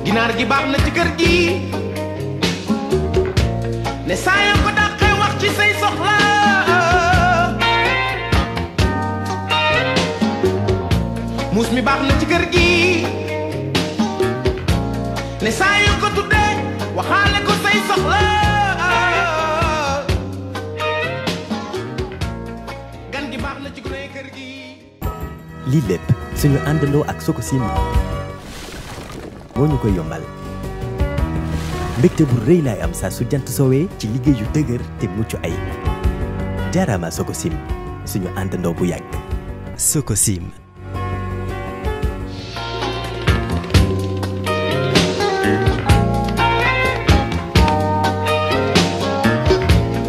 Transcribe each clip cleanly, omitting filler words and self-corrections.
ginaar gi baax na ci kër gi ne saa yoo ko dàqee wax ci say soxla muus mi baax na ci kër gi ne saa yoo ko tuddee waxaale ko say soxla gan gi baax na ci gune kër gi. lii lépp suñu àndandoo ak Sococim moo ñu koy yombal mbégte bu rëy laay am saa su jant soowee ci liggéey yu dëgër te mucc ay jaaraama Sococim suñu àndandoo bu yàgg Sococim.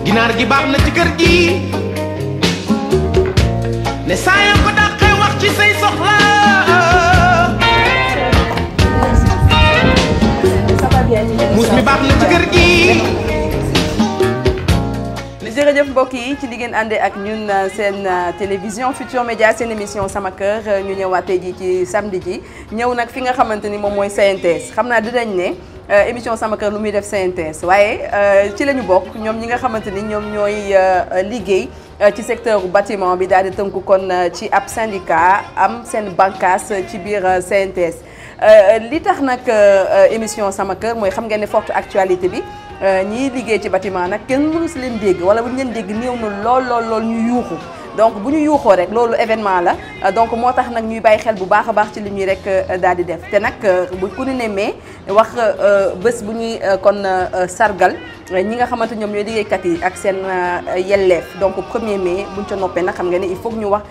ginaar gi baax na ci kër gi ne saa yoo ko dàqee wax ci say soxla muus mi baax na ci kër gi. jërëjëf mbokk yi ci li ngeen àndee ak ñun seen télévision Futurs Médias seen émission sama kër ñu ñëwaatee ji ci samedi ji ñëw nag fi nga xamante ni moom mooy CNTS xam naa dinañ ne émission sama kër lu muy def CNTS waaye ci la ñu bokk ñoom ñi nga xamante ni ñoom ñooy liggéey ci secteur bâtiment bi daal di tënku kon ci ab syndicat am seen bànqaas ci biir CNTS li tax nag émission sama kër mooy xam ngeen ne forte actualité bi ñiy liggéey ci bâtiment nag kenn mënu si leen dégg wala bu ñu leen dégg néew na lool ñu yuuxu donc bu ñu yuuxoo rek loolu événement la donc moo tax nag ñuy bàyyi xel bu baax a baax ci li ñuy rek daal di def te nag bu ku ñu nemmee wax bés bu ñuy kon sargal ñi nga xamante ñoom ñooy liggéeykat yi ak seen yelleef donc 1er mai buñ ca noppee nag xam nga ne il faut que ñu wax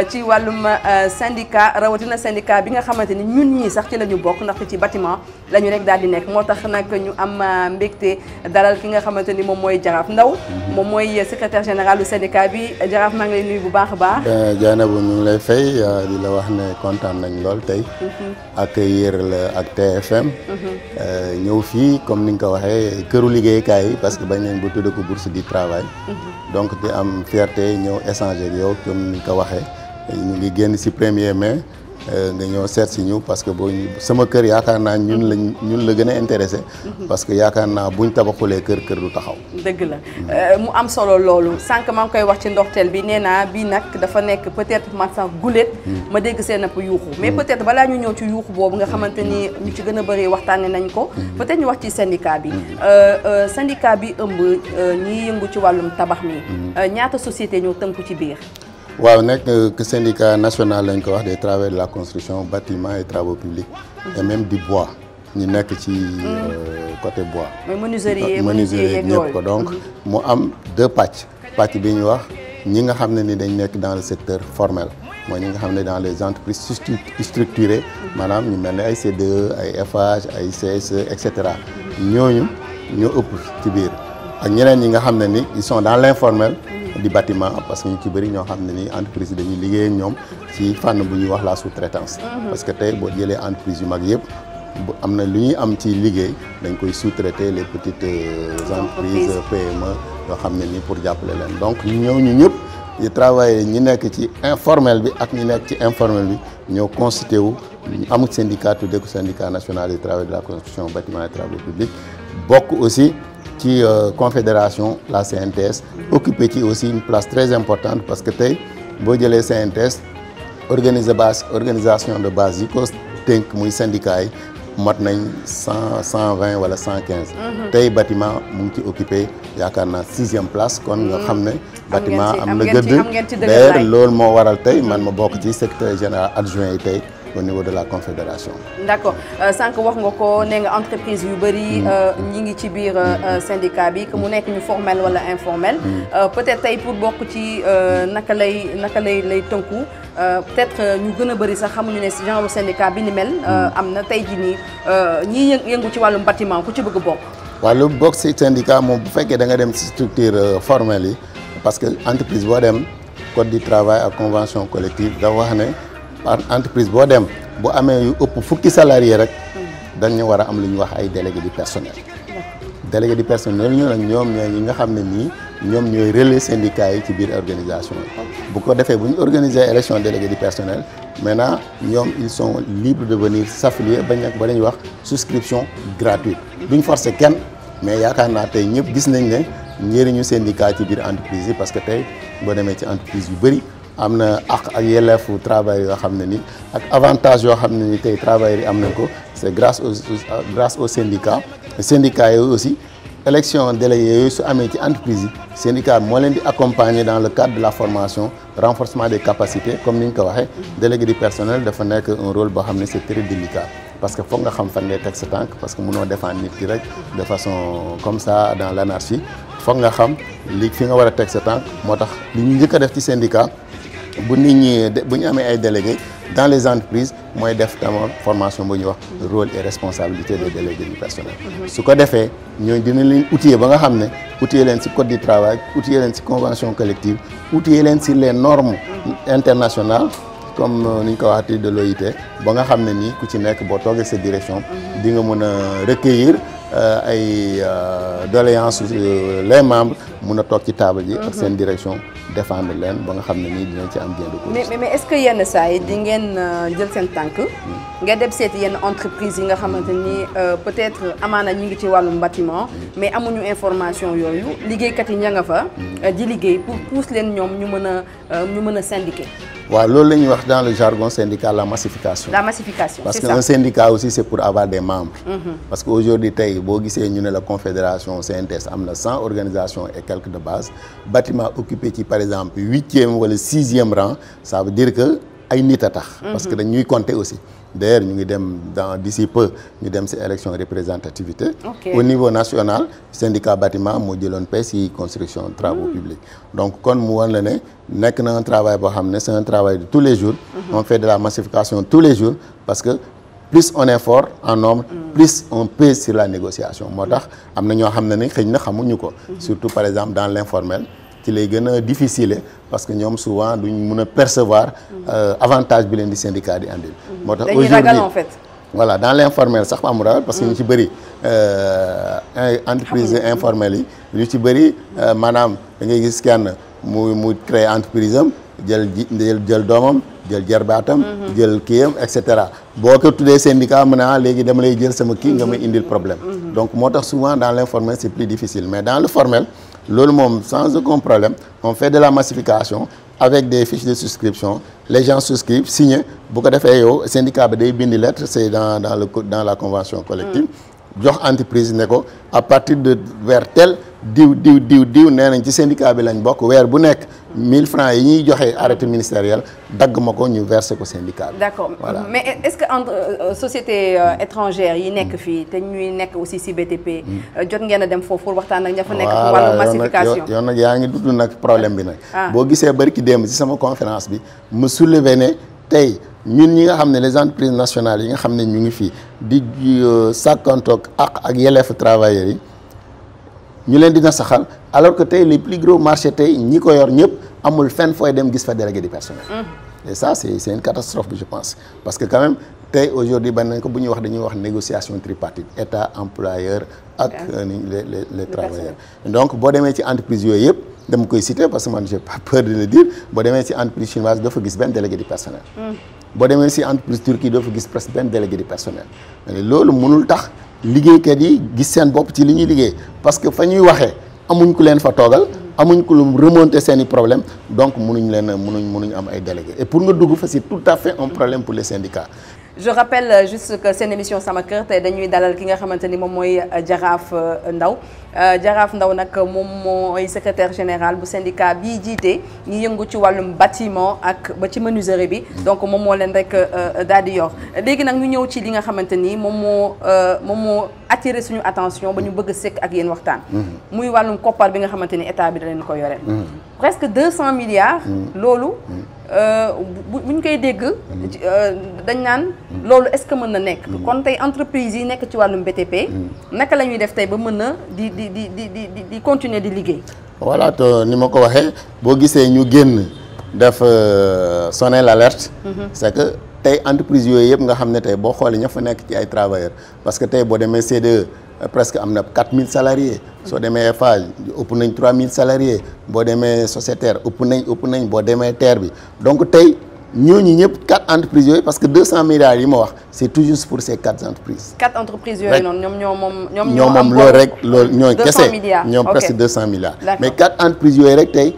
ci wàllum syndicat rawatina syndicat bi nga xamante ni ñun ñii sax ci la ñu bokk ndaxte ci bâtiment la ñu rek daal di nekk moo tax nag ñu am mbégte dalal ki nga xamante ni moom mooy Jaraaf Ndaw moom mooy secrétaire général du syndicat bi Jaraaf maa ngi lay nuyu bu baax a baax. Dianabou ñu ngi lay fay di la wax ne kontaan nañ lool tey. accueillir la ak TFM. ñëw fii comme ni nga ko waxee këru liggéeykaay yi parce que bañ nañ ba tudd ko bourse du travail. donc di am fierté ñëw échanger ak yow comme ni nga ko waxee ñu ngi génn si 1er mai. nga ñëw seet si ñu parce que boo sama kër yaakaar naa ñun la gën a intéressé parce que yaakaar naa buñ tabaxulee kër du taxaw. dëgg la mu am solo loolu sànq maa ngi koy wax ci ndorteel bi nee naa bii nag dafa nekk peut-être man sax guléet ma dégg seen ap yuuxu mais peut-être balaa ñu ñëw ci yuuxu boobu nga xamante ni ñu ci gën a bëri waxtaane nañ ko peut-être ñu wax ci syndicat bi syndicat bi ëmb ñiy yëngu ci wàllum tabax mi ñaata société ñoo tënku ci biir. waaw nekk syndicat national lañ ko wax des travailleurs de la construction bâtiment et travaux publics et même du bois ñu nekk ci côté bois. mooy menuiserie ñëpp ko donc mu am 2 pàcc bi ñu wax ñi nga xam ne ni dañ nekk dans le secteur formel mooy ñi nga xam ne dans les entreprises structurées maanaam ñu mel ne ay CDE ay FH ay CSE et cetera ñooñu ñoo ëpp ci biir ak ñeneen ñi nga xam ne ni ils sont dans l'informel du bâtiment parce que ñu ci bëri ñoo xam ne ni entreprise yi dañuy liggéey ak ñoom ci fànn bu ñuy wax la sous-traitance. parce que tey boo jëlee entreprise yu mag yëpp am na lu ñuy am ci liggéey dañ koy sous-traiter les petites entreprises PME yoo xam ne ni pour jàppale leen donc ñëw ñu ñëpp di travailler ñi nekk ci informel bi ak ñi nekk ci informel bi ñoo constitué wu amul syndicat tuddee ko syndicat national des travailleurs de la construction bâtiment et travaux publics bokk aussi ci confédération la CNTS occupé ci aussi une place très importante parce que tey boo jëlee CNTS organisation de base yi ko tënk muy syndicat yi mat nañ 120 wala 115. tey bâtiment mu ngi ci occupé yaakaar naa 6e place kon nga xam ne bâtiment am na gëdd d'ailleurs loolu moo waral tey man ma bokk ci secrétaire général adjoint yi tey au niveau de la confédération. d'accord sànq wax nga ko nee nga entreprise yu bëri ñi ngi ci biir syndicat bi que mu nekk ñu formel wala informel peut-être tey pour bokk ci naka lay tënku peut-être ñu gën a bëri sax xamuñu ne si genre syndicat bi ni mel am na tey jii nii ñiy yëngu ci wàllum bâtiment ku ci bëgg bokk. waaw lu bokk si syndicat moom bu fekkee da nga dem si structure formelle yi parce que entreprise boo dem code du travail ak convention collective dafa wax ne entreprise boo dem bu amee yu ëpp fukki salarié rek dañu war a am lu ñuy wax ay délégué du personnel délégué du personnel ñu nag ñoom ñooy ñi nga xam ne nii ñoom ñooy relais syndicats yi ci biir organisation yi bu ko defee bu ñu organiser élection délégué du personnel maintenant ñoom ils sont libres de venir s'affilier ba dañuy wax souscription gratuite duñ forcer kenn mais yaakaar naa tey ñëpp gis nañ ne njëriñu syndicat ci biir entreprise yi parce que tey boo demee ci entreprise yu bëri am na ak yelleefu travail yoo xam ne ni ak avantage yoo xam ne ni tey travailleurs yi am nañ ko c'est grâce aux syndicats syndicats yooyu aussi élection délégué yooyu su amee ci entreprise yi syndicat moo leen di accompagner dans le cadre de la formation renforcement des capacités comme ni ñu ko waxee délégué du personnel dafa nekk un rôle boo xam ne c'est très délicat parce que foog nga xam fan ngay teg sa tànk parce que mënoo défendre nit ki rek de façon comme ça dans l'anarchie foog nga xam li fi nga war a teg sa tànk moo tax li ñu njëkk a def ci syndicat bu nit ñi bu ñu amee ay délégués dans les entreprises mooy def tamit formation bu ñuy wax rôle et responsabilité des délégués du personnel. su ko defee ñooñu dina leen outiller ba nga xam ne outiller leen ci code du travail outiller leen ci convention collective outiller leen ci les normes internationales comme ni ñu ko waxati de l'OIT ba nga xam ne nii ku ci nekk boo toogee sa direction di nga mën a recueillir ay doléances les membres mun a toog ci table ji ak seen direction défendre leen ba nga xam ne nii dinañ ci am gain de cause. mais est-ce que yenn saa yi di ngeen jël seen tànk nga dem seeti yenn entreprise yi nga xamante ni peut-être amaana ñu ngi ci wàllum bâtiment mais amuñu information yooyu liggéeykat yi ña nga fa di liggéey pour pousse leen ñoom ñu mën a syndiquer. waaw loolu la ñuy wax dans le jargon syndical la massification. La massification, parce c'est que ça. un syndicat aussi c'est pour avoir des membres. Parce que aujourd'hui tey boo gisee ñu ne la confédération CNTS am na 100 organisations et quelques de base bâtiment occupé ci par exemple 8e wala 6e rang ça veut dire que ay nit a tax. parce que dañuy compter aussi. D'ailleurs ñu ngi dem d'ici peu ñu dem ci élection représentativité. Au niveau national syndicat bâtiment moo jëloon paie ci construction travaux publics. donc kon mu wan la ne nekk na un travail boo xam ne c'est un travail de tous les jours. on fait de la massification tous les jours parce que plus on est fort en nombre plus on pèse sur la négociation moo tax am na ñoo xam ne ni xëy na xamuñu ko. surtout par exemple dans l'informel ci lay gën a difficile parce que ñoom souvent duñ mun a percevoir avantage bi leen di syndicat di andil. moo tax aujourd'hui dañuy ragal en fait. voilà dans l'informel sax amul ragal parce que ñu ci bëri entreprise informelle yi ñu ci bëri maanaam da ngay gis kenn mu créer entreprise am jël doomam jël jarbaatam jël kiyam et cetera boo ko tuddee syndicat mu ne léegi dama lay jël sama kii nga may indil problème donc moo tax souvent dans l'informel c'est plus difficile mais dans le formel loolu moom sans aucun problème on fait de la massification avec des fiches de souscription les gens souscrivent signent bu ko defee yow syndicat bi day bindi lettre c'est dans la convention collective jox entreprise ne ko à partir de vers tel diw nee nañ ci syndicat bi lañ bokk weer bu nekk 1000 francs yi ñuy joxe arrêté ministériel dagg ma ko ñu verser ko syndicat bi. D'accord. Voilà. Mais est-ce que entre sociétés étrangères yi nekk fii te ñuy nekk aussi ci BTP jot ngeen a dem foofu pour waxtaan ak ña fa nekk ci wàllu massification. yow nag yaa ngi dudd nag problème bi nag. boo gisee bari ki démb ci sama conférence bi mu soulever ne tey ñun ñi nga xam ne les entreprises nationales yi nga xam ne ñu ngi fii di sàkkantoog ak yelleefu travailleurs yi ñu leen dina saxal alors que tey les plus gros marchés tey ñi ko yor ñëpp amul fenn fooy dem gis fa délégué du personnel. et ça c'est une catastrophe je pense parce que quand même tey aujourd'hui ban nañ ko bu ñuy wax dañuy wax négociation tripartite état employeur ak les travailleurs donc boo demee ci entreprise yooyu yëpp dama koy citer parce que man j'ai pas peur de le dire boo demee ci entreprise chinoise doo fa gis benn délégué du personnel. boo demee ci entreprise turquie doo fa gis presque benn délégué du personnel loolu mënul tax liggéeykat yi gis seen bopp ci li ñuy liggéey parce que fa ñuy waxee amuñ ku leen fa toogal amuñ ku lu remonter seeni problème donc mënuñ am ay délégués et pour nga dugg fa c'est tout à fait un problème pour les syndicats. Je rappelle juste que seen émission Sama Kër tey dañuy dalal ki nga xamante ni moom mooy Jaraaf Ndaw Jaraaf Ndaw nag moom mooy secrétaire général bu syndicat bii jiite ñi yëngu ci wàllum bâtiment ak ba ci menuiserie bi donc moom moo leen rek daal di yor léegi nag ñu ñëw ci li nga xamante ni moom moo attiré suñu attention ba ñu bëgg a sekk ak yéen waxtaan. muy wàllum koppar bi nga xamante ni état bi da leen ko yoreel. presque 200 milliards. loolu. bu ñu koy dégg dañ naan loolu est-ce que mën na nekk kon tey entreprise yi nekk ci wàllum BTP naka la ñuy def tey ba mën na di continuer di liggéey. voilà te ni ma ko waxee boo gisee ñu génn def sonner l'alerte c'est que tey entreprise yooyu yëpp nga xam ne tey boo xoolee ña fa nekk ci ay travailleurs parce que tey boo demee CDE presque am na 4000 salariés. soo demee Eiffage ëpp nañ 3000 salariés boo demee sociétaire ëpp nañ boo demee terre bi donc tey ñooñu ñëpp 4 entreprises yooyu parce que 200 milliards yi ma wax c'est toujours pour ces 4 entreprises. 4 entreprises yooyu noonu ñoom ñoo moom loolu rek loolu ñooy kese ñoom ok. presque 200 milliards. D'accord. mais 4 entreprises yooyu rek tey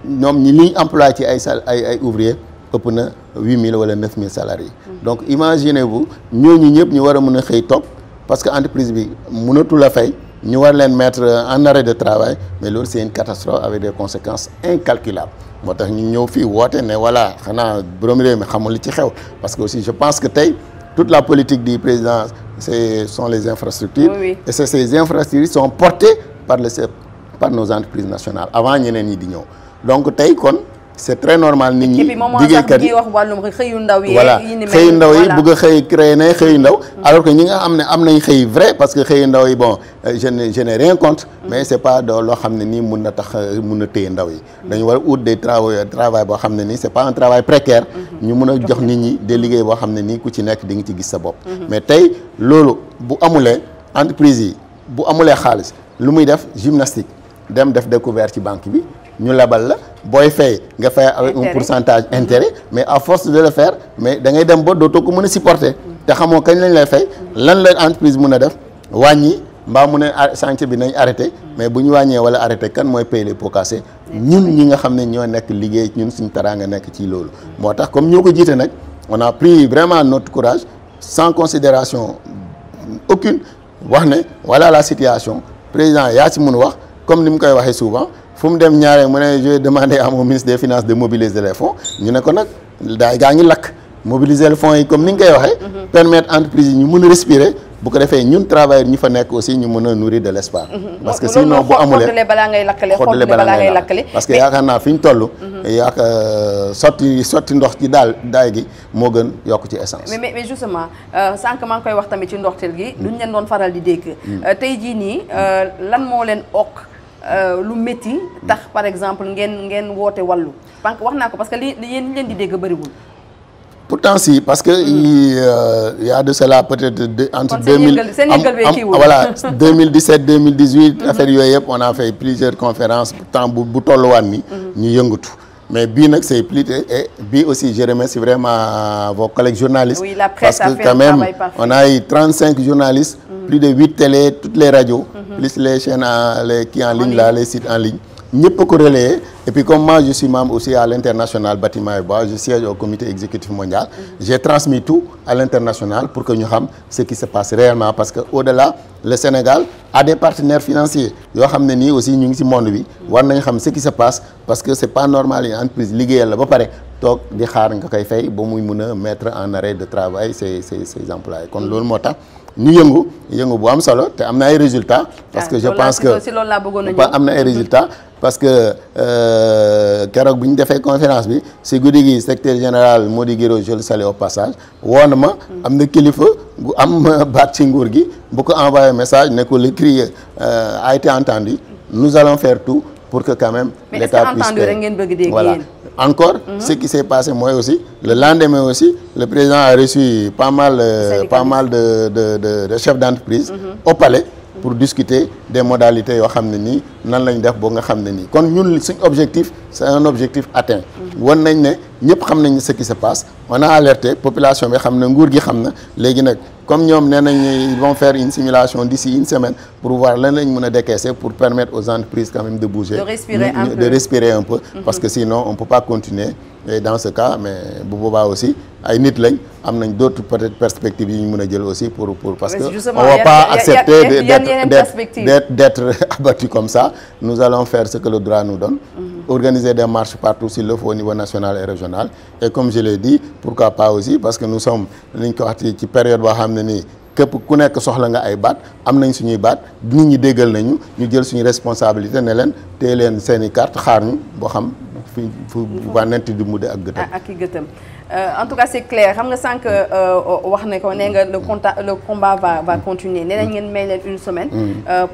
ñoom ñi liñ employé ci ay ouvriers ëpp na 8000 wala 9000 salariés. donc imaginez-vous ñooñu ñëpp ñu war a mën a xëy toog parce que entreprise bi mënatul a fay ñu war leen mettre en arrêt de travail mais loolu c'est une catastrophe avec des conséquences incalculables. moo tax ñu ñëw fii woote ne voilà xanaa borom réew mi xamul li ci xew parce que aussi je pense que tey toute la politique du président sont les infrastructures. Oui. et ces infrastructures sont portées par nos entreprises nationales avant ñeneen ñi di ñëw donc tey kon c'est très normal nit ñi. liggéeykat yi wax wàllum xëyu ndaw yi. voilà xëyu ndaw yi bëgg a xëy créer ne xëyu ndaw. alors que ñi nga xam ne am nañ xëy vrai parce que xëyu ndaw yi bon je n'ai rien contre. mais c'est pas loo xam ne nii mun na tax mun na téye ndaw yi. dañu war a ut des travail boo xam ne nii c'est pas un travail précaire. ñu mun a jox nit ñi des liggéey boo xam ne nii ku ci nekk di nga ci gis sa bopp. mais tey loolu bu amulee entreprise yi bu amulee xaalis lu muy def gymnastique dem def découvert ci banque bi. ñu labal la booy fay nga fay avec un pourcentage intérêt mais à force de le faire mais da ngay dem ba dootoo ko mën a supporter te xamoo kañ lañ lay fay lan la entreprise mën a def wàññi mbaa mu ne chantier bi nañ arrêté mais bu ñu wàññee wala arrêté kan mooy payer les pots cassés ñun ñi nga xam ne ñoo nekk liggéey ñun suñu teraanga nekk ci loolu. moo tax comme ñoo ko jiite nag on a pris vraiment notre courage sans considération aucune wax ne voilà la situation président yaa ci mun wax comme ni mu koy waxee souvent. fu mu dem ñaaree mu ne je vais demander à mon ministre des finances de mobiliser les fonds ñu ne ko nag gaa ngi lakk mobiliser les fonds yi comme ni nga koy waxee. permettre entreprise yi ñu mën a respirer bu ko defee ñun travailleurs ñi fa nekk aussi ñu mën a nourrir de l'espoir. parce que sinon bu amulee xoddale balaa ngay lakkale parce que yaakaar naa fi ñu toll. sotti ndox ci daay gi moo gën yokk ci essence. mais justement sànq maa ngi koy wax tamit ci ndoxteel gi. duñ leen doon faral di dégg. tey jii nii lan moo leen okk. lu métti tax par exemple ngeen woote wàllu parce que wax naa ko parce que li yéen leen di dégg bëriwul. pourtant si parce que il y a de cela peut-être entre 2017 2018 affaire yooyu yëpp on a fait plusieurs conférences temps bu tolluwaan ni ñu yëngatu mais bii nag c'est plus et bii aussi je remercie vraiment vos collègues journalistes. Oui, la presse parce que quand même on a eu 35 journalistes. plus de 8 télés toutes les radios. plus les chaînes qui en ligne là les sites en ligne. ñëpp a ko relayer et puis comme moi je suis membre aussi à l'international bâtiment et bois je siège au comité exécutif mondial. J'ai transmis tout à l'international pour que ñu xam ce qui se passe réellement parce que au-delà le Sénégal a des partenaires financiers yoo xam ne nii aussi ñu ngi ci monde bi war nañ xam ce qui se passe parce que c'est pas normal une entreprise liggéeyal la ba pare toog di xaar nga koy fay ba muy mën a mettre en arrêt de travail ses employés kon loolu moo tax ñu yëngu bu am solo te am na ay résultats. parce que je pense que si loolu laa bëggoon a am na ay résultats. parce que keroog bi ñu defee conférence bi si guddi gi secrétaire général Mody Guiro je le salue au passage woo na ma am na kilifa gu am baat ci nguur gi bu ko envoyé message ne ko le cri a été entendu nous allons faire tout pour que quand même l'État puisse payer. Voilà. Encore, ce qui s'est passé, moi aussi, le lendemain aussi, le président a reçu pas mal de chefs d'entreprise au palais pour discuter des modalités yoo xam ne nii nan lañ def boo nga xam ne nii kon ñun suñ objectif c'est un objectif atteint wan nañ ne ñëpp xam nañ ce qui se passe on a alerté population bi xam na nguur gi xam na léegi nag comme ñoom nee nañ ils vont faire une simulation d'ici une semaine pour voir lan lañ mën a décaisser pour permettre aux entreprises quand même de bouger de respirer un peu parce que sinon on peut pas continuer et dans ce cas mais bu boobaa aussi ay nit lañ am nañ d'autres peut-être perspectives yi ñu mën a jël aussi pour parce que on va pas accepter d'être abattu comme ça nous allons faire ce que le droit nous donne organiser des marches partout s'il le faut au niveau national et régional et comme je l'ai dit pourquoi pas aussi parce que nous sommes liñ ko wax ci période boo xam ne nii képp ku nekk soxla nga ay baat am nañ suñuy baat nit ñi déggal nañu ñu jël suñu responsabilité ne leen téye leen seen i carte xaar ñu boo xam fu wànnent di mudde ak gëtam ak i gëtam en tout cas c'est clair xam nga sànq wax ne ko nee nga le combat va continuer nee nañ ngeen may leen une semaine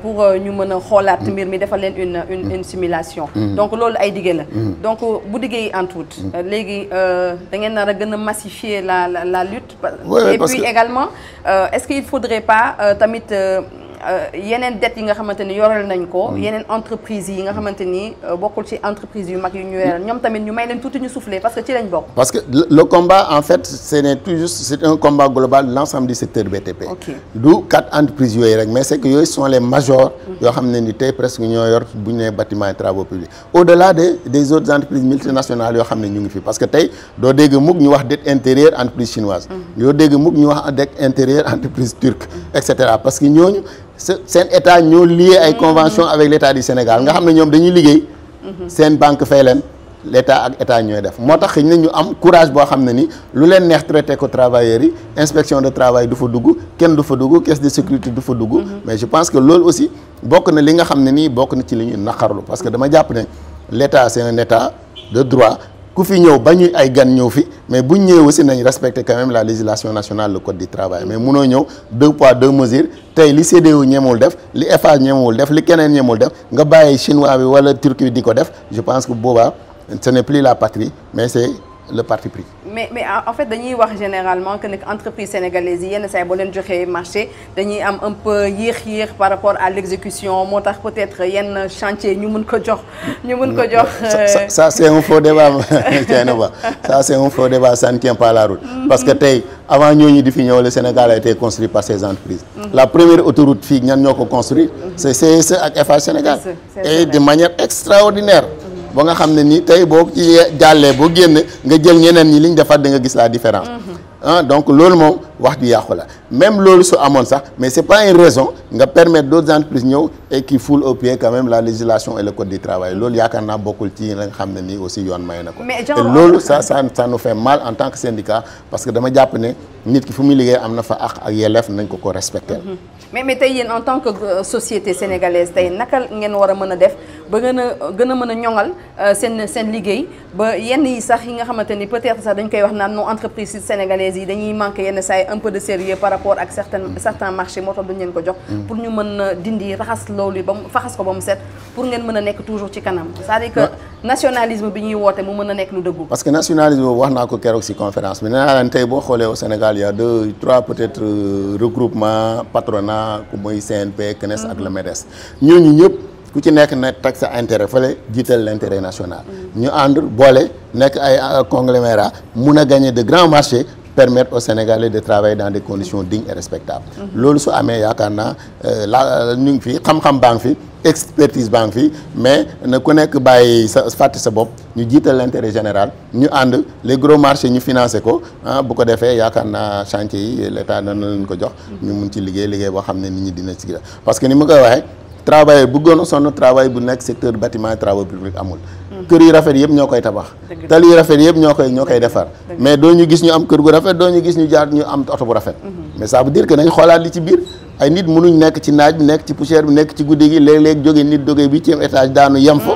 pour ñu mën a xoolaat mbir mi defal leen une simulation donc loolu ay dige la donc bu diggee yi en tout léegi da ngeen nar a gën a massifier la lutte et puis également est-ce qu'il faudrait pas tamit yeneen dettes yi nga xamante ni yoreel nañ ko yeneen entreprise yi nga xamante ni bokkul ci entreprise yu mag yu ñu yoreel ñoom tamit ñu may leen tuuti ñu souffler parce que ci lañ bokk. parce que le combat en fait ce n'est tout juste c'est un combat global de l'ensemble du secteur BTP. du 4 entreprises yooyu rek mais c'est que yooyu sont les majors yoo xam ne ni tey presque ñoo yor bu ñu nee bâtiment et travaux publics au-delà des autres entreprises multinationales yoo xam ne ñu ngi fi parce que tey doo dégg mukk ñu wax dette intérieure entreprise chinoise doo dégg mukk ñu wax dette intérieure entreprise turque et cetera parce que ñooñu seen état ñoo lié ay convention avec l'état du Sénégal nga xam ne ñoom dañuy liggéey seen banque fay leen l'état ak état ñooy def moo tax xëy na ñu am courage boo xam ne ni lu leen neex traité ko travailleurs yi inspection de travail du fa dugg kenn du fa dugg caisse de sécurité du fa dugg mais je pense que loolu aussi bokk na li nga xam ne nii bokk na ci li ñu naqarlu parce que dama jàpp ne l'état c'est un état de droit ku fi ñëw ba ñu ay gan ñëw fi mais buñ ñëwee aussi nañ respecter quand même la législation nationale le code du travail mais munoo ñëw 2 poids 2 mesures tey li CEDEAO ñemewul def li EFA ñemewul def li keneen ñemewul def nga bàyyi chinois bi wala turc bi di ko def je pense que boobaa ce n'est plus la patrie mais c'est le parti pris. mais en fait dañuy wax généralement que nekk entreprise sénégalaise yi yenn saa yi boo leen joxee marché dañuy am un peu yéex par rapport à l'exécution moo tax peut-être yenn chantier ñu mën ko jox. ça c'est un faux débat ça c'est un faux débat ça ne tient pas la route. parce que tey avant ñooñu di fi ñëw le Sénégal a été construit par ces entreprises. la première autoroute fii ñan ñoo ko construire. c'est CSE ak Eiffage Sénégal. et de manière extraordinaire. ba nga xam ne ni tey boo ci jàllee boo génn nga jël ñeneen ñi liñ defar da nga gis la différence donc loolu moom wax ju yàqu la même loolu su amoon sax mais c'est pas une raison nga permettre d'autres entreprises ñëw et qui foulent au pied quand même la législation et le code du travail loolu yaakaar naa bokkul ci la nga xam ne nii aussi yoon may na ko te loolu ça nous fait mal en tant que syndicat parce que dama jàpp ne nit ki fu muy liggéey am na fa ak yelleef nañ ko respecter mais tey yéen en tant que société sénégalaise tey naka ngeen war a mën a def ba gën a mën a ñoŋal seen liggéey ba yenn yi sax yi nga xamante ni peut-être sax dañ koy wax naan non entreprise sénégalaise yi dañuy manquer yenn saa yi un peu de sérieux par rapport ak certains marchés moo tax duñ leen ko jox pour ñu mën a dindi raxas loolu ba mu faxas ko ba mu set pour ngeen mën a nekk toujours ci kanam c'est-à-dire que nationalisme bi ñuy woote mu mën a nekk lu dëggu parce que nationalisme boobu wax naa ko keroog ci conférence bi nee naa leen tey boo xoolee au Sénégal il y a 2 3 peut-être regroupement patronat ku mooy CNP CNES ak le MEDES ñooñu ñëpp ku ci nekk na teg sa intérêt fële jiital l'intérêt national ñu ànd boole nekk ay conglomérat mun a gagner de grands marchés permettre aux Sénégalais de travailler dans des conditions dignes et respectables loolu su amee yaakaar naa ñu ngi fi xam-xam baa ngi fi expertise baa ngi fi mais na ku nekk bàyyi sa fàtte sa bopp ñu jiital l'intérêt général ñu ànd les gros marchés ñu financé ko bu ko defee yaakaar naa chantier yi l'État dana leen ko jox ñu mun ci liggéey boo xam ne nit ñi dina ci gis parce que ni ma koy waxee travailleur bu gën a sonn travail bu nekk secteur bâtiment et travaux publics amul kër yu rafet yëpp ñoo koy tabax tali yu rafet yëpp ñoo koy defar mais doo ñu gis ñu am kër gu rafet doo ñu gis ñu jaar ñu am oto bu rafet mais ça veut dire que nañ xoolaat li ci biir ay nit mënuñ nekk ci naaj bi nekk ci poussière bi nekk ci guddi gi léeg-léeg jóge nit jóge 8e étage daanu yem fa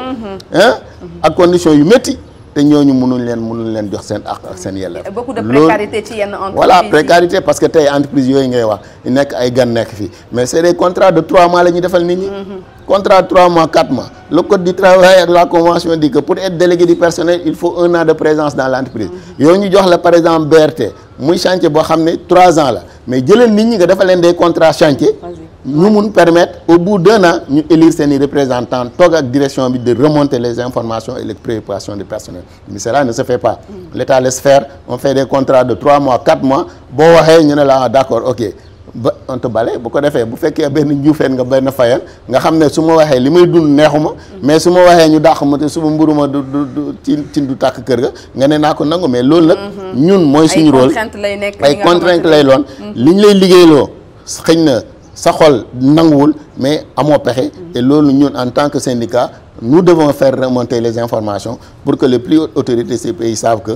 ak condition yu métti te ñooñu mënuñ leen jox seen ak seen yelleef. beaucoup de précarité ci yenn entreprise voilà précarité parce que tey entreprise yooyu ngay wax nekk ay gan nekk fii mais c'est des contrats de 3 mois la ñuy defal nit ñi. contrat de 3 mois 4 mois le code du travail ak la convention dit que pour être délégué du personnel il faut 1 an de présence dans l'entreprise. yooyu ñu jox la par exemple BRT muy chantier boo xam ne 3 ans la mais jëleen nit ñi nga defal leen des contrats chantier. ñu mun permettre au bout d'1 an ñu élire seeni représentants toog ak direction bi de remonter les informations et les préoccupations du personnel mais cela ne se fait pas l'État laisse faire on fait des contrats de 3 mois 4 mois boo waxee ñu ne la d'accord ok ba on te bale bu ko defee bu fekkee benn njuufeen nga benn fayal nga xam ne su ma waxee li may dund neexuma mais su ma waxee ñu dàq ma te suba mburuma du ci du tàkk kër ga nga ne naa ko nangu mais loolu nag ñun mooy suñu rôle ay contraintes lay loon li ñu lay liggéeyloo xëñ na sa xol nanguwul mais amoo pexe et loolu ñun en tant que syndicat nous devons faire remonter les informations pour que les plus hautes autorités de ces pays savent que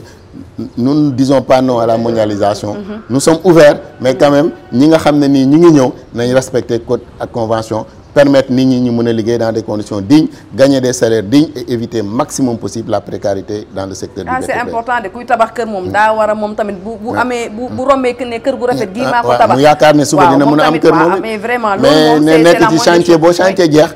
nous ne disons pas non à la mondialisation nous sommes ouverts mais quand même ñi nga xam ne nii ñu ngi ñëw nañ respecter code ak convention permettre nit ñi ñu mën a liggéey dans des conditions dignes gagner des salaires dignes et éviter maximum possible la précarité dans le secteur du BTP. c'est important de kuy tabax kër moom daa war a moom tamit bu amee bu rombee ne kër gu rafet gii maa ko tabax mu yaakaar ne suba dina mën a am kër moom mais vraiment mais ne nekk ci chantier boo chantier jeex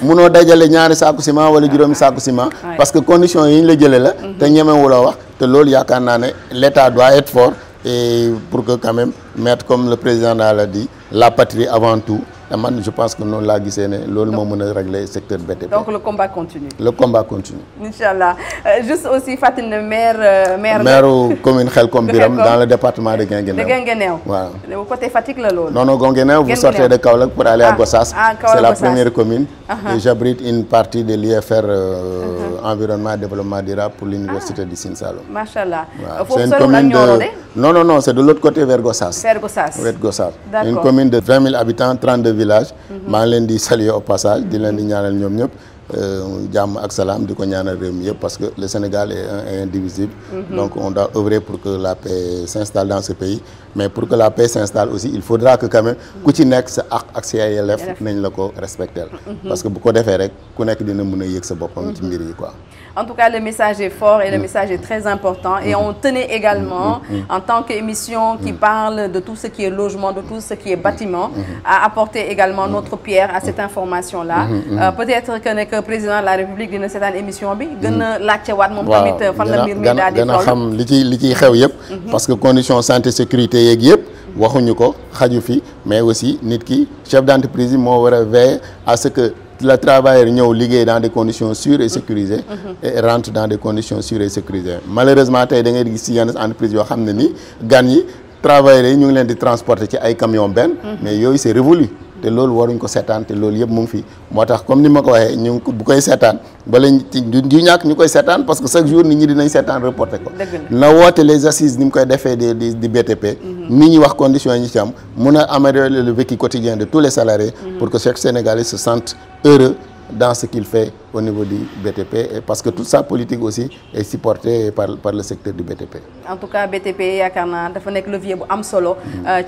munoo dajale ñaari saaku ciment wala juróomi saaku ciment parce que conditions yi ñu la jëlee la te ñemewuloo wax te loolu yaakaar naa ne l'État doit être fort et pour que quand même mettre comme le président l'a dit la patrie avant tout. Et man je pense que noonu laa gisee ne loolu moo mën a régler secteur BTP. donc le combat continue. le combat continue. Inch'Allah juste aussi fàttali ne maire commune Khelcom Biram dans le département de Guinguinéo. de Guinguinéo. Voilà. côté Fatick la loolu. non Guinguinéo vous sortez de Kaolack pour aller à Gossas. C'est la première commune. Et j'abrite une partie de l'IFR environnement et développement durable pour l'université du Sine Saloum. Machallah. C'est une commune de non c'est de l'autre côté vers Gossas. Vers Gossas. Vers Gossas. D'accord. Une commune de 20 000 habitants 32 villages. maa ngi leen di saluer au passage di leen di ñaanal ñoom ñëpp jàmm ak salaam di ko ñaanal réew mi yëpp parce que le Sénégal est un et indivisible. Donc on doit œuvrer pour que la paix s'installe dans ce pays. Mais pour que la paix s'installe aussi il faudra que quand même ku ci nekk sa ak sa yelleef nañ la ko respecter. Parce que bu ko defee rek ku nekk dina mën a yëg sa boppam ci mbir yi quoi. En tout cas, le message est fort et le message est très important. Et on tenait également, en tant qu'émission qui parle de tout ce qui est logement, de tout ce qui est bâtiment, à apporter également notre pierre à cette information-là. Peut-être que le président de la République dina seetaan émission bi gën a laajte waat moom tamit fan la mbir mi daal di toll. gën a xam li ciy xew yëpp. parce que condition santé sécurité yeeg yëpp waxuñu ko xaju fi mais aussi nit ki chef d'entreprise yi moo war a veiller à ce que le travailleur ñëw liggéey dans des conditions sûres et sécurisées et rentre dans des conditions sûres et sécurisées. Malheureusement tey da ngay gis ci yenn entreprise yoo xam ne ni gan yi travailleurs yi ñu ngi leen di transporter ci ay camion benn mais yooyu c'est révolu te loolu waruñ ko seetaan te loolu yëpp mu ngi fi moo tax comme ni ma ko waxee ñu bu koy seetaan bala du ñàkk ñu koy seetaan parce que chaque jour nit ñi dinañ seetaan reporté ko na woote les assises ni mu koy defee di BTP nit ñi wax conditions yi ñu ci am mun a améliorer le vécu quotidien de tous les salariés pour que chaque Sénégalais se sente heureux dans ce qu'il fait au niveau du BTP et parce que toute sa politique aussi est supportée par le secteur du BTP. En tout cas BTP yaakaar naa dafa nekk levier bu am solo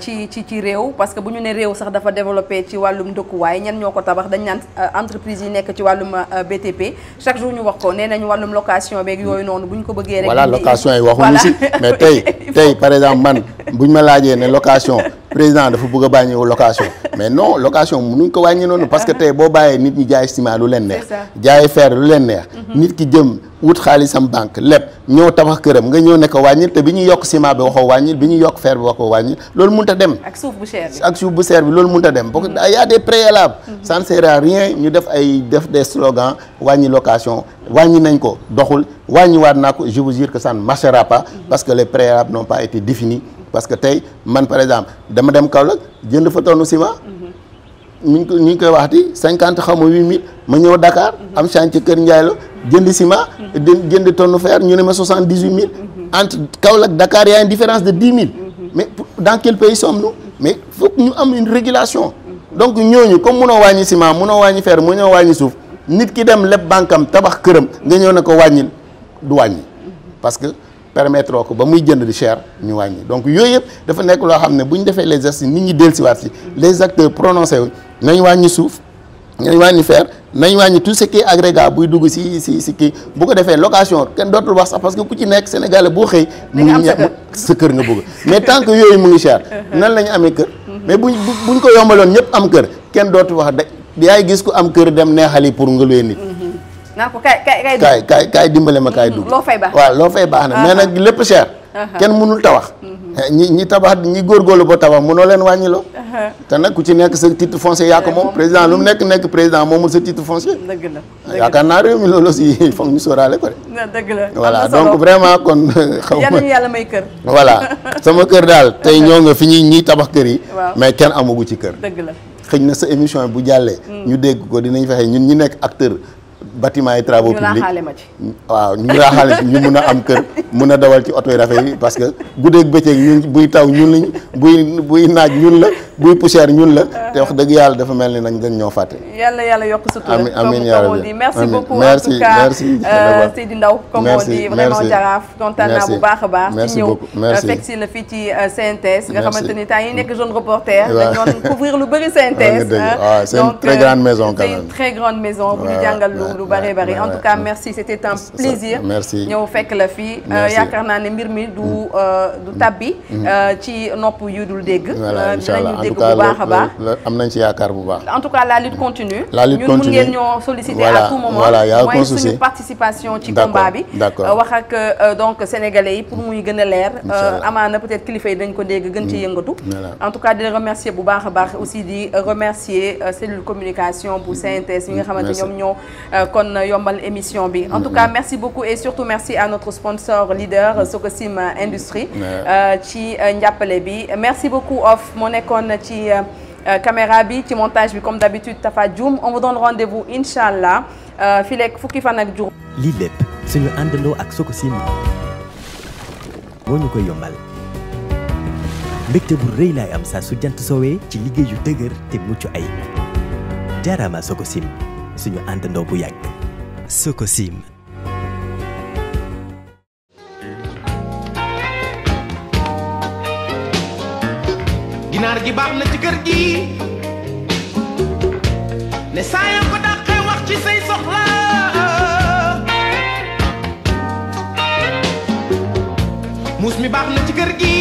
ci réew parce que bu ñu ne réew sax dafa développé ci wàllum dëkkuwaay ñan ñoo ko tabax dañ naan entreprise yi nekk ci wàllum BTP chaque jour ñu wax ko nee nañu wàllum location beeg yooyu noonu bu ñu ko bëggee rek. voilà location yi waxuñu si mais tey par exemple man bu ñu ma laajee ne location président dafa bëgg a bàyyi location mais non location mënuñ ko wàññi noonu parce que tey boo bàyyee nit ñi jaay ciment lu leen neex. jaay fer lu leen neex. nit ki jëm wut xaalisam banque lépp ñëw tabax këram nga ñëw ne ko wàññil te bi ñuy yokk ciment bi waxoo wàññil bi ñuy yokk fer bi waxoo wàññil loolu mënut a dem. ak suuf bu cher bi ak suuf bu cher bi loolu mënut a dem parce que y a des préalables. ça ne sert à rien ñu def des slogans wàññi location wàññi nañ ko doxul wàññiwaat naa ko je vous jure que ça ne marchera pas parce que les préalables n'ont pas été définis parce que tey man par exemple dama dem Kaolack jënd fa tonne ciment. ñu ngi koy waxati 50 xaw ma 8000 ma ñëw Dakar am chantier Kër Ndiaye la jënd ciment jënd tonne fer ñu ne ma 78000 entre Kaolack Dakar y a une différence de 10 000 mais dans quel pays sommes-nous mais faut que ñu am une régulation donc ñooñu comme munoo wàññi ciment munoo wàññi fer munoo wàññi suuf nit ki dem leb bankam tabax këram nga ñëw ne ko wàññil du wàññi parce que permettre ko ba muy jënd di cher ñu wàññi donc yooyu yëpp dafa nekk loo xam ne bu ñu defee les gestes nit ñi dellusiwaat si les acteurs prononcés wu nañ wàññi suuf nañ wàññi fer nañ wàññi tout ce qui est agrégat buy dugg si kii bu ko defee location kenn dootul wax sax parce que ku ci nekk Sénégalais boo xëy mu ngi sa kër nga bëgg mais tant que yooyu mu ngi cher nan la ñu amee kër mais buñ ko yombaloon ñëpp am kër kenn dootul wax da yaay gis ku am kër dem neexali pour nga luwee nit naa ko kaay dimbale ma kaay dugg loo fay baax waaw loo fay baax na mais nag lépp cher kenn mënul tabax ñi tabax ñi góorgóorlu ba tabax mënoo leen wàññiloo te nag ku ci nekk sa titre foncier yaa ko moom président lu mu nekk président moomul sa titre foncier dëgg la yaakaar naa réew mi loolu aussi foog ñu sóoraale ko de dëgg la voilà donc vraiment kon xaw ma yàlla may kër voilà sama kër daal tey ñoo nga fi ñuy tabax kër yi mais kenn amagu ci kër dëgg la xëy na sa émission bu jàllee ñu dégg ko dinañ fexe ñun ñi nekk acteur bâtiment et travaux publics waaw ñu raaxaale ñu mun a am kër mun a dawal ci oto yi rafet yi parce que guddeeg bëccëg ñun buy taw ñun lañ buy naaj ñun la buy poussière ñun la te wax dëgg yàlla dafa mel ni nag dañ ñoo fàtte. yàlla yokk sutura. amiin yaa rabbi merci beaucoup en tout cas Seydi Ndaw comme on dit vraiment jaraaf kontaan naa bu baax a baax. ci ñëw fekk si la fii ci CNTS. nga xamante ni temps yi nekk jeune reporter. dañ doon couvrir lu bëri CNTS. c'est une très grande maison quand même. c'est une très grande maison bu ñu jàngal lu bari bari en tout cas merci c'était un plaisir. merci ñëw fekk la fii. yaakaar naa ne mbir mi du tabbi. ci nopp yu dul dégg. voilà incha allah dégg bu baax a baax am nañ ci yaakaar bu baax. en tout cas la lutte continue. la lutte ñun mun continue ngeen ñoo solliciter à tout moment. voilà y a aucun mooy souci. suñu participation ci combat bi. d'accord wax ak donc sénégalais yi pour muy gën a leer. amaana peut-être kilifa yi dañ ko dégg gën ci yëngatu. en tout cas di remercier bu baax a baax aussi di remercier cellule communication pour CNTS yi nga xamante ñoom ñoo kon yombal émission bi. en tout cas merci beaucoup et surtout merci à notre sponsor leader Sococim Industrie. ci njàppale bi merci beaucoup Off moo nekkoon ci caméra bi ci montage bi comme d'habitude Tafa Dioum on vous donne rendez-vous inch'Allah fii lekk fukki fan ak juróom. lii lépp suñu àndandoo ak Sococim moo ñu koy yombal mbégte bu rëy laay am saa su jant soowee ci liggéey yu dëgër te mucc ay jaaraama Sococim suñu àndandoo bu yàgg Sococim. ginaar gi baax na ci kër gi ne saa yoo ko dàqee wax ci say soxla muus mi baax na ci kër gi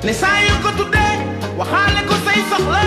ne saa yoo ko tuddee waxaale ko say soxla